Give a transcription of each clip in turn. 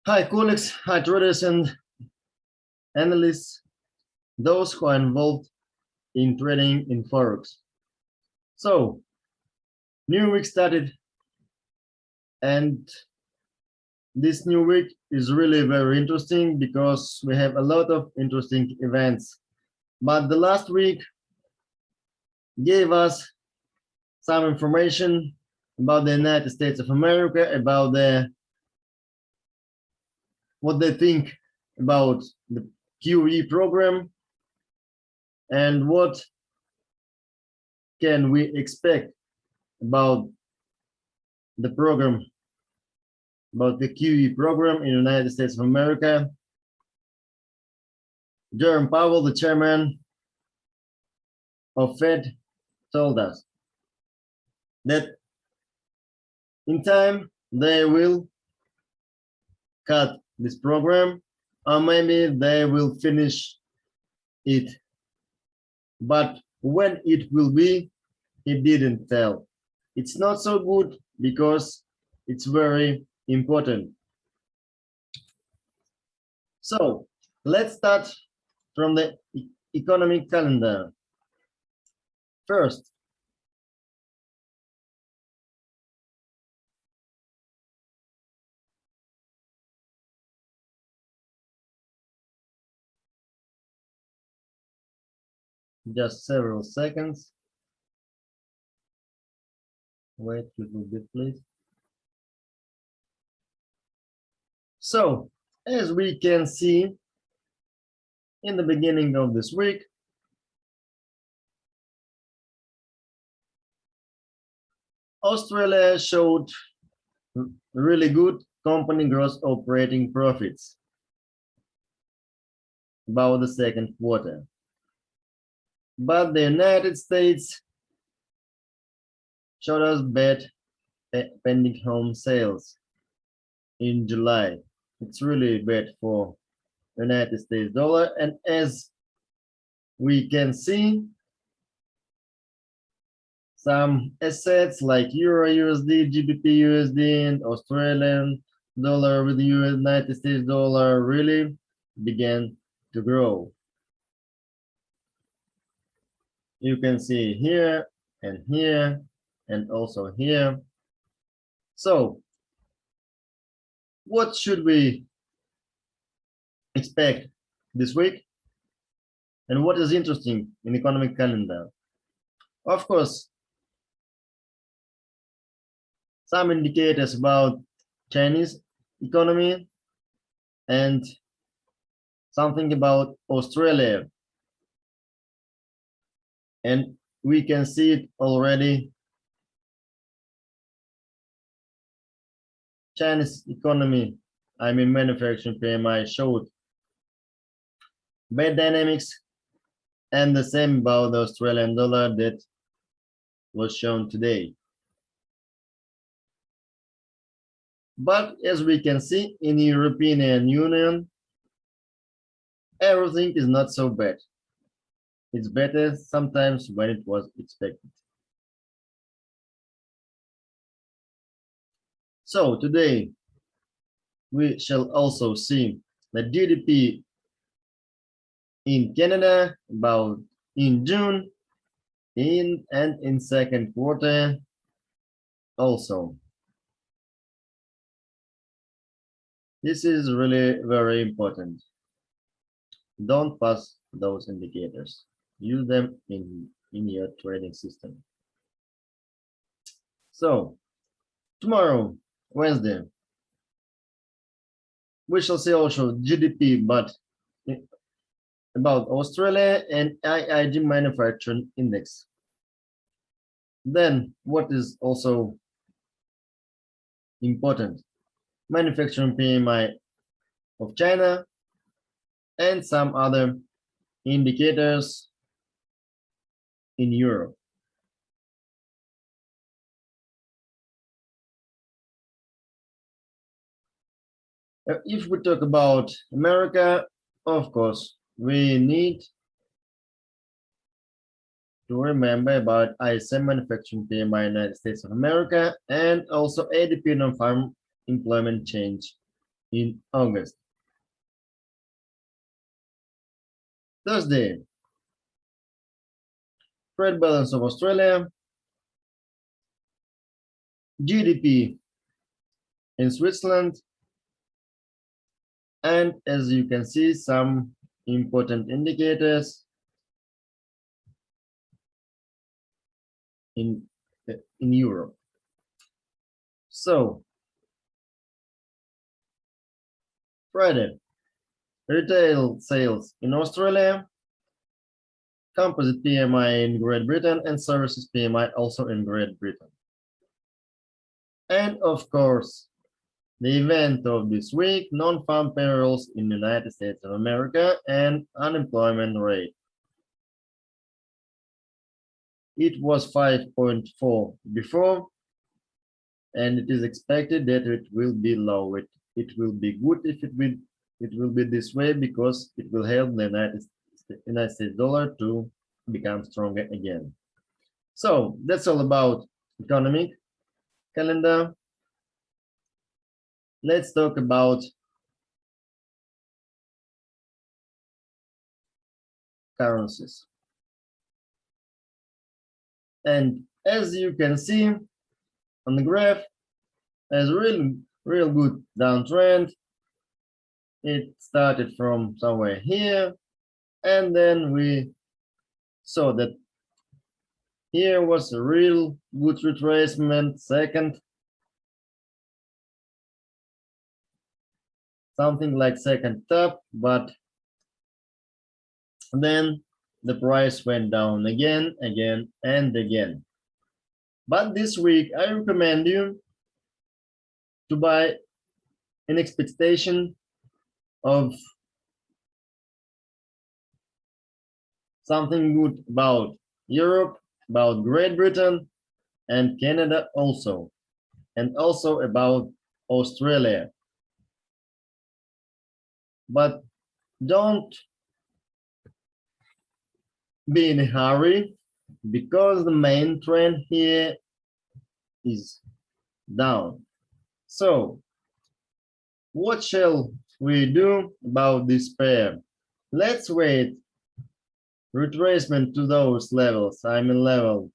Hi, colleagues, hi, traders and analysts, those who are involved in trading in Forex. So, new week started, and this new week is really very interesting because we have a lot of interesting events. But the last week gave us some information about the United States of America, about what they think about the QE program, and what can we expect about the program, about the QE program in the United States of America. Jerome Powell, the chairman of Fed, told us that in time they will cut this program, or maybe they will finish it. But when it will be, he didn't tell. It's not so good because it's very important. So let's start from the economic calendar. First, just several seconds. Wait a little bit, please. So, as we can see in the beginning of this week, Australia showed really good company gross operating profits about the second quarter. But the United States showed us bad pending home sales in July. It's really bad for United States dollar, and as we can see, some assets like Euro USD, GBP USD, and Australian dollar with the United States dollar really began to grow. You can see here and also here. So what should we expect this week? And what is interesting in economic calendar? Of course, some indicators about Chinese economy and something about Australia. And we can see it already. Chinese economy, I mean manufacturing PMI, showed bad dynamics, and the same about the Australian dollar that was shown today. But as we can see in the European Union, everything is not so bad. It's better sometimes when it was expected. So today we shall also see the GDP in Canada about in June and in second quarter also. This is really very important. Don't pass those indicators. Use them in your trading system. So tomorrow, Wednesday, we shall see also GDP, but about Australia and IIG manufacturing index. Then what is also important? Manufacturing PMI of China and some other indicators in Europe. If we talk about America, of course, we need to remember about ISM manufacturing PMI United States of America and also ADP non-farm employment change in August. Thursday, trade balance of Australia, GDP in Switzerland, and as you can see, some important indicators in Europe. So, Friday, retail sales in Australia, composite PMI in Great Britain, and services PMI also in Great Britain. And of course, the event of this week, non-farm payrolls in the United States of America and unemployment rate. It was 5.4 before, and it is expected that it will be low. It will be good if it will be this way, because it will help the United States dollar to become stronger again. So that's all about economic calendar. Let's talk about currencies. And as you can see on the graph, there's real good downtrend. It started from somewhere here, and then we saw that here was a real good retracement, second, something like second top, but then the price went down again, and again. But this week, I recommend you to buy in expectation of something good about Europe, about Great Britain, and Canada also, and also about Australia. But don't be in a hurry, because the main trend here is down. So what shall we do about this pair? Let's wait retracement to those levels. I'm in level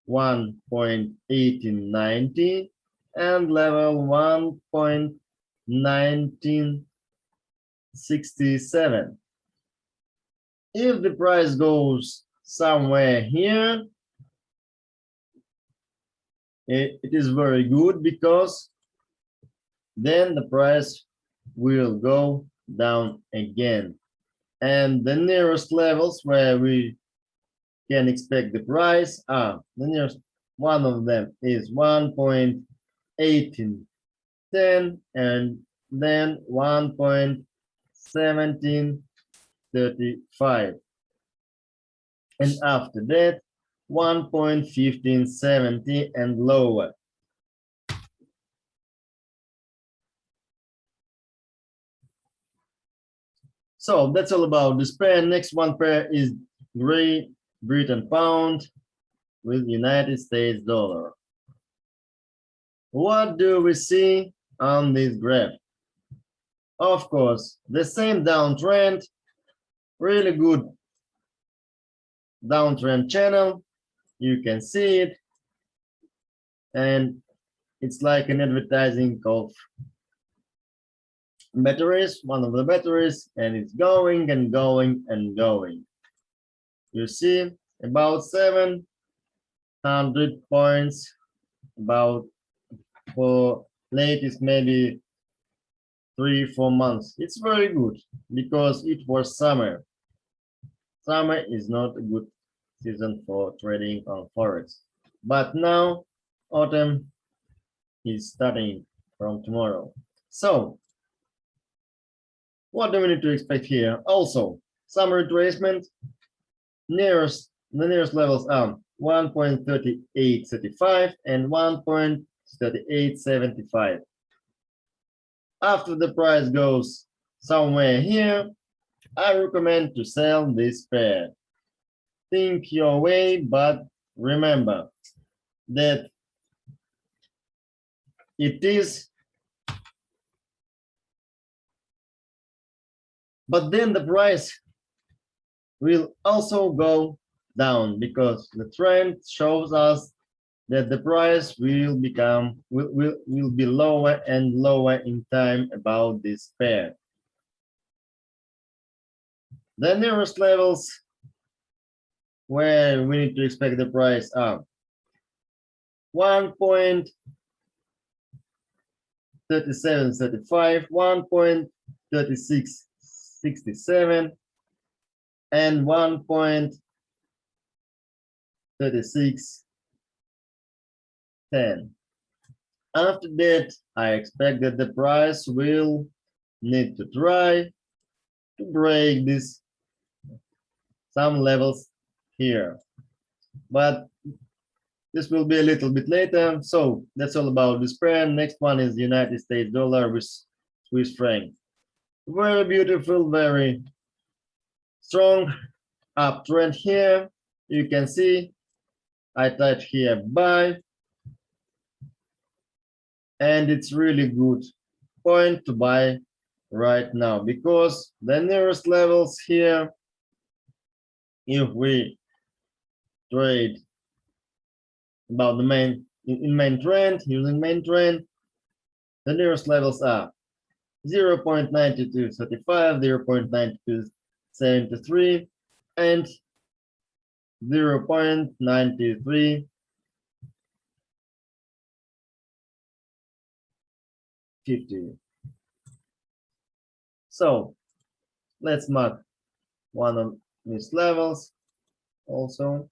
1.1890 and level 1.1967. If the price goes somewhere here, it is very good, because then the price will go down again. And the nearest levels where we can expect the price are, the nearest one of them is 1.1810 and then 1.1735. And after that, 1.1570 and lower. So that's all about this pair. Next one pair is Great Britain pound with United States dollar. What do we see on this graph? Of course, the same downtrend, really good downtrend channel. You can see it, and it's like an advertising of batteries, one of the batteries, and it's going and going and going. You see about 700 points, about for latest maybe 3-4 months. It's very good, because it was summer. Summer is not a good season for trading on forex, but now autumn is starting from tomorrow. So what do we need to expect here? Also, summer retracement. The nearest levels are 1.3835 and 1.3875. After the price goes somewhere here, I recommend to sell this pair. Think your way, but remember that it is But then the price will also go down because the trend shows us that the price will be lower and lower in time about this pair. The nearest levels where we need to expect the price are 1.3735, 1.3667, and 1.3610. After that, I expect that the price will need to try to break some levels here, but this will be a little bit later. So that's all about this pair. Next one is United States dollar with Swiss franc. Very beautiful, very strong uptrend here. You can see I type here buy, and it's really good point to buy right now because the nearest levels here, if we trade about the main trend, using main trend, the nearest levels are 0.9235, 0.9273, and 0.9350. So let's mark one of these levels also.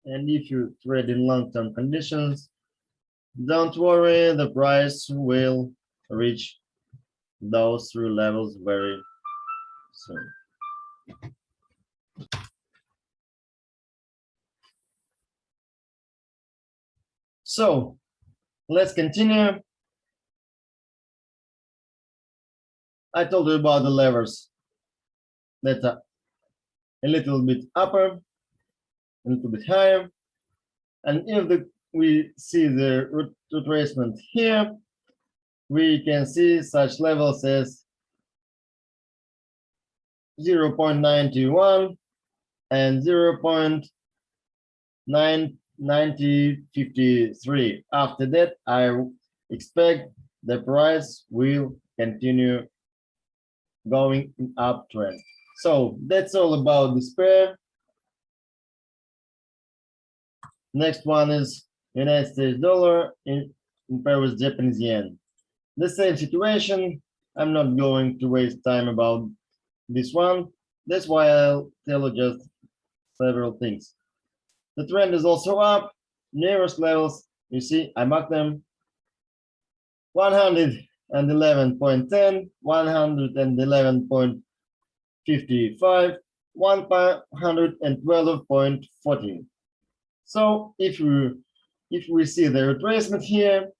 And if you trade in long-term conditions, don't worry, the price will reach those three levels very soon. So let's continue. I told you about the levers that are a little bit upper, a little bit higher. And if we see the retracement here, we can see such levels as 0.91 and 0.9053. After that, I expect the price will continue going in uptrend. So that's all about this pair. Next one is United States dollar in pair with Japanese yen. The same situation. I'm not going to waste time about this one. That's why I'll tell you just several things. The trend is also up. Nearest levels, you see, I marked them. 111.10, 111.55, 112.40. So if we see the retracement here,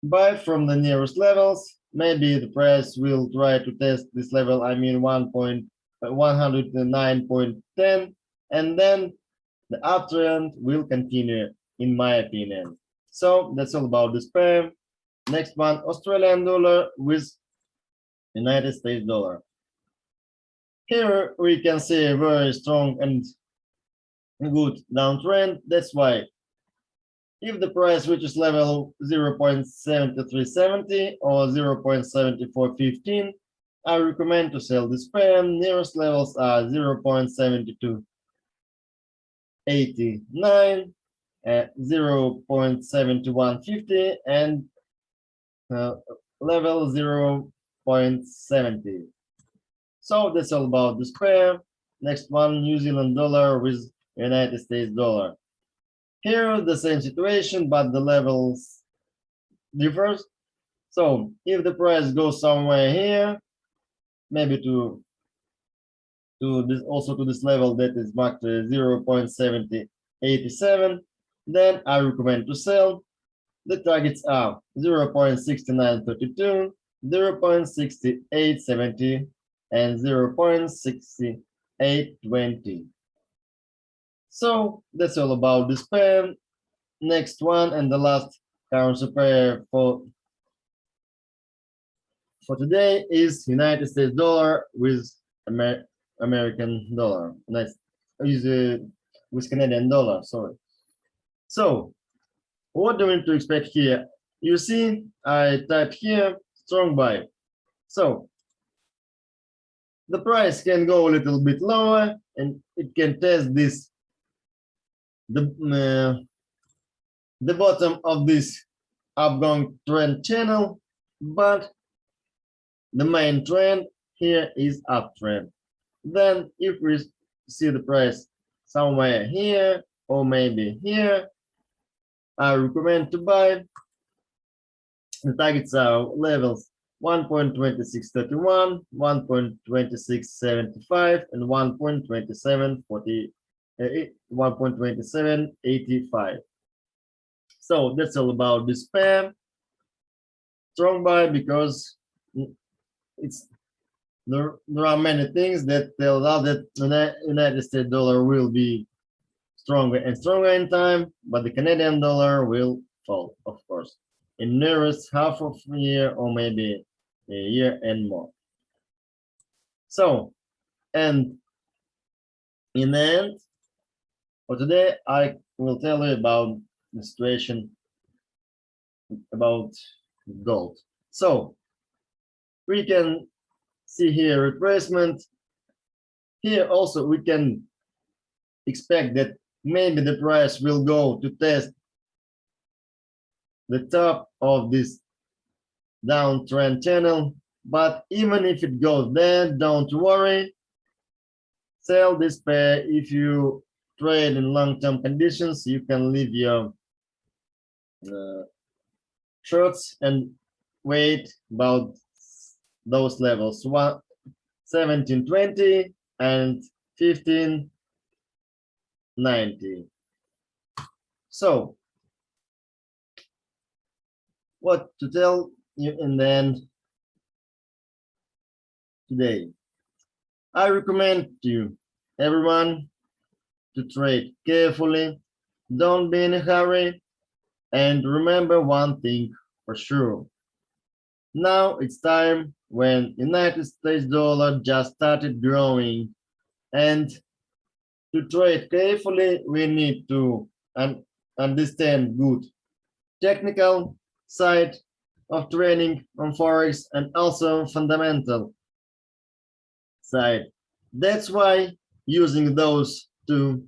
buy from the nearest levels. Maybe the price will try to test this level, I mean 109.10, and then the uptrend will continue, in my opinion. So that's all about this pair. Next one, Australian dollar with United States dollar. Here we can see a very strong and good downtrend. That's why if the price reaches level 0.7370 or 0.7415, I recommend to sell this pair. Nearest levels are 0.7289, 0.7150, and level 0.70. So that's all about this pair. Next one, New Zealand dollar with United States dollar. Here the same situation, but the levels differs. So if the price goes somewhere here, maybe to this, also to this level that is marked 0.7087, then I recommend to sell. The targets are 0.6932, 0.6870, and 0.6820. So that's all about this pair. Next one and the last currency pair for for today is United States dollar with American dollar. Nice. With Canadian dollar, sorry. So what do we need to expect here? You see, I type here strong buy. So the price can go a little bit lower and it can test this the bottom of this upgoing trend channel, but the main trend here is uptrend. Then if we see the price somewhere here or maybe here, I recommend to buy. The targets are levels 1.2631, 1.2675, and 1.2785. So that's all about this pair. Strong buy because there are many things that tell us that the United States dollar will be stronger and stronger in time, but the Canadian dollar will fall, of course, in nearest half of a year or maybe a year and more. So, and in the end, for today, I will tell you about the situation about gold. So, we can see here retracement. Here also we can expect that maybe the price will go to test the top of this downtrend channel, but even if it goes there, don't worry. Sell this pair. If you trade in long-term conditions, you can leave your shorts and wait about those levels 1720 and 1590. So what to tell you in the end today? I recommend you everyone to trade carefully, don't be in a hurry, and remember one thing for sure. Now it's time when United States dollar just started growing, and to trade carefully we need to understand good technical side of trading on Forex and also fundamental side. That's why using those two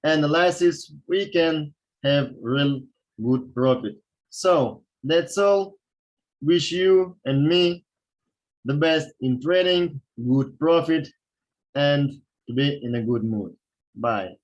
analysis we can have real good profit. So that's all. Wish you and me the best in trading, good profit, and to be in a good mood. Bye.